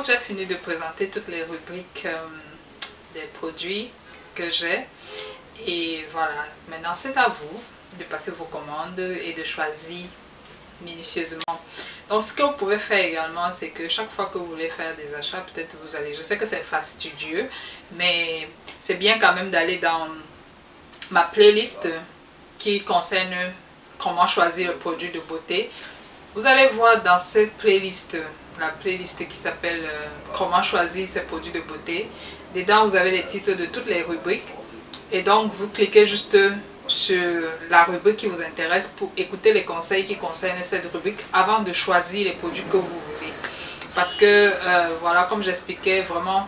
j'ai fini de présenter toutes les rubriques des produits que j'ai. Et voilà, maintenant c'est à vous de passer vos commandes et de choisir minutieusement. Donc ce que vous pouvez faire également, c'est que chaque fois que vous voulez faire des achats, peut-être vous allez, je sais que c'est fastidieux, mais c'est bien quand même d'aller dans ma playlist qui concerne comment choisir le produit de beauté. Vous allez voir dans cette playlist, la playlist qui s'appelle comment choisir ces produits de beauté. Dedans vous avez les titres de toutes les rubriques et donc vous cliquez juste sur la rubrique qui vous intéresse pour écouter les conseils qui concernent cette rubrique avant de choisir les produits que vous voulez. Parce que voilà, comme j'expliquais, vraiment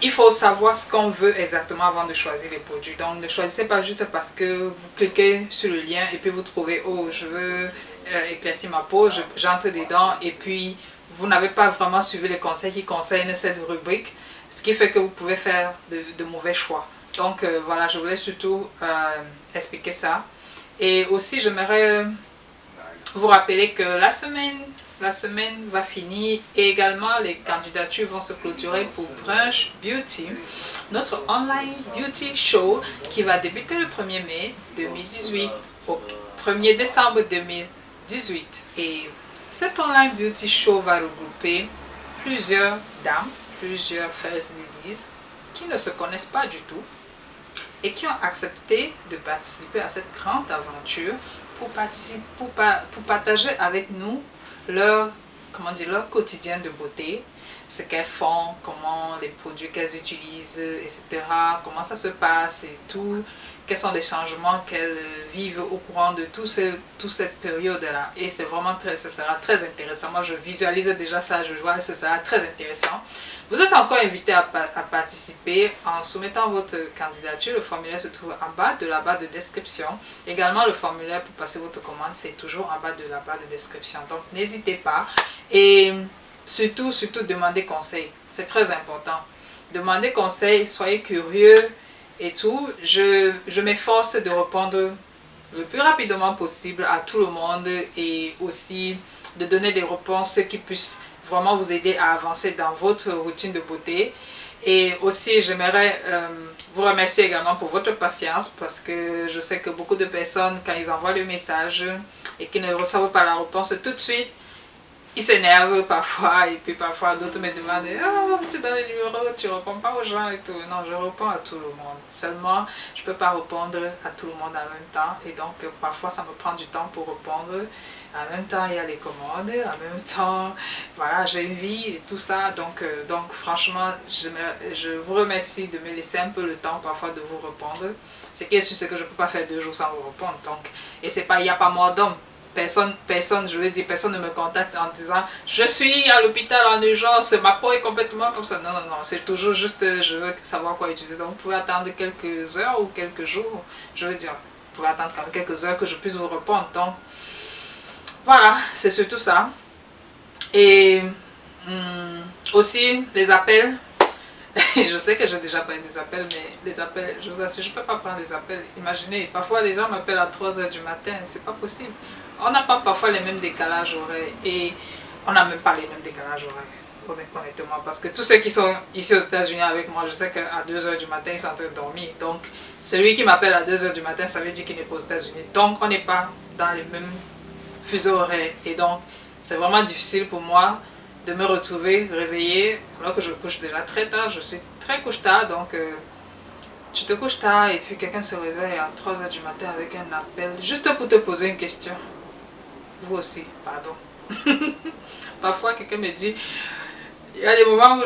il faut savoir ce qu'on veut exactement avant de choisir les produits. Donc ne choisissez pas juste parce que vous cliquez sur le lien et puis vous trouvez oh je veux éclaircir ma peau, j'entre dedans et puis vous n'avez pas vraiment suivi les conseils qui concernent cette rubrique, ce qui fait que vous pouvez faire de mauvais choix. Donc voilà, je voulais surtout expliquer ça. Et aussi j'aimerais vous rappeler que la semaine va finir et également les candidatures vont se clôturer pour Brunch Beauty, notre online beauty show qui va débuter le 1er mai 2018 au 1er décembre 2018. Et cet online beauty show va regrouper plusieurs dames, plusieurs first ladies qui ne se connaissent pas du tout et qui ont accepté de participer à cette grande aventure pour partager avec nous leur quotidien de beauté, ce qu'elles font, comment les produits qu'elles utilisent, etc. Comment ça se passe et tout, quels sont les changements qu'elles vivent au courant de toute cette période-là. Et c'est vraiment ce sera très intéressant. Moi, je visualise déjà ça, je vois que ce sera très intéressant. Vous êtes encore invité à participer en soumettant votre candidature. Le formulaire se trouve en bas de la barre de description. Également, le formulaire pour passer votre commande, c'est toujours en bas de la barre de description. Donc, n'hésitez pas. Et surtout, demandez conseil. C'est très important. Demandez conseil, soyez curieux et tout. Je m'efforce de répondre le plus rapidement possible à tout le monde et aussi de donner des réponses qui puissent vraiment vous aider à avancer dans votre routine de beauté. Et aussi j'aimerais vous remercier également pour votre patience parce que je sais que beaucoup de personnes quand ils envoient le message et qu'ils ne reçoivent pas la réponse tout de suite, ils s'énervent parfois et puis parfois d'autres me demandent oh, tu donnes le numéro, tu ne réponds pas aux gens et tout. Non, je réponds à tout le monde. Seulement, je ne peux pas répondre à tout le monde en même temps et donc parfois ça me prend du temps pour répondre. En même temps, il y a les commandes, en même temps, voilà, j'ai une vie et tout ça. Donc franchement, je vous remercie de me laisser un peu le temps parfois de vous répondre. Ce qui est sûr, c'est que je ne peux pas faire 2 jours sans vous répondre. Donc, et c'est pas, il n'y a pas mort d'homme. Personne, je veux dire, personne ne me contacte en disant je suis à l'hôpital en urgence, ma peau est complètement comme ça. Non, non, non, c'est toujours juste je veux savoir quoi utiliser. Donc, vous pouvez attendre quelques heures ou quelques jours. Je veux dire, vous pouvez attendre quand même quelques heures que je puisse vous répondre. Donc, voilà, c'est surtout ça. Et aussi les appels. Je sais que j'ai déjà pris des appels, mais les appels, je vous assure, je ne peux pas prendre les appels. Imaginez, parfois les gens m'appellent à 3 h du matin, c'est pas possible. On n'a pas parfois les mêmes décalages horaires et on n'a même pas les mêmes décalages horaires, honnêtement. Parce que tous ceux qui sont ici aux États-Unis avec moi, je sais qu'à 2 h du matin, ils sont en train de dormir. Donc, celui qui m'appelle à 2 h du matin, ça veut dire qu'il n'est pas aux États-Unis. Donc, on n'est pas dans les mêmes fuseaux horaires. Et donc, c'est vraiment difficile pour moi de me retrouver réveillée alors que je couche déjà très tard. Je suis très couche-tard, donc tu te couches tard et puis quelqu'un se réveille à 3 h du matin avec un appel juste pour te poser une question. Vous aussi, pardon. Parfois quelqu'un me dit, il y a des moments où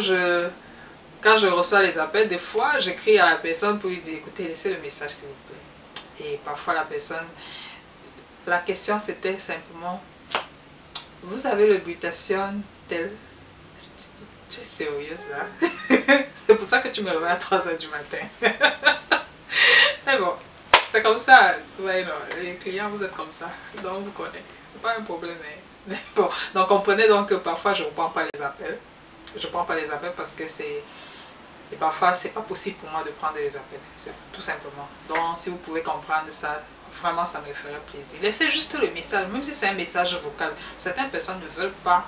quand je reçois les appels, des fois j'écris à la personne pour lui dire écoutez, laissez le message s'il vous plaît. Et parfois la question c'était simplement vous avez le glutathion tel. Tu es sérieuse là? C'est pour ça que tu me réveilles à 3 h du matin. Mais bon, c'est comme ça. Ouais, non, les clients, vous êtes comme ça. Donc vous connaissez. C'est pas un problème. Mais bon, donc comprenez donc que parfois je ne prends pas les appels. Je ne prends pas les appels parce que c'est. Et parfois, c'est pas possible pour moi de prendre les appels. Tout simplement. Donc si vous pouvez comprendre ça, vraiment ça me ferait plaisir. Laissez juste le message, même si c'est un message vocal. Certaines personnes ne veulent pas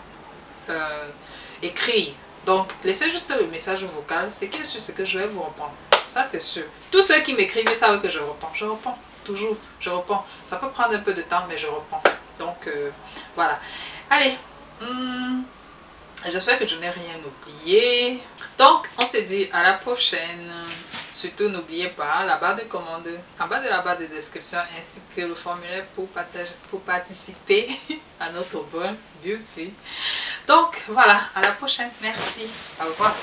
écrire. Donc, laissez juste le message vocal. Ce qui est sûr, c'est que je vais vous répondre. Ça, c'est sûr. Tous ceux qui m'écrivent savent que je réponds. Je réponds. Toujours. Je réponds. Ça peut prendre un peu de temps, mais je réponds. Donc, voilà. Allez. J'espère que je n'ai rien oublié. Donc, on se dit à la prochaine. Surtout, n'oubliez pas la barre de commande, en bas de la barre de description, ainsi que le formulaire pour participer à notre bonne beauty. Donc, voilà. À la prochaine. Merci. Au revoir.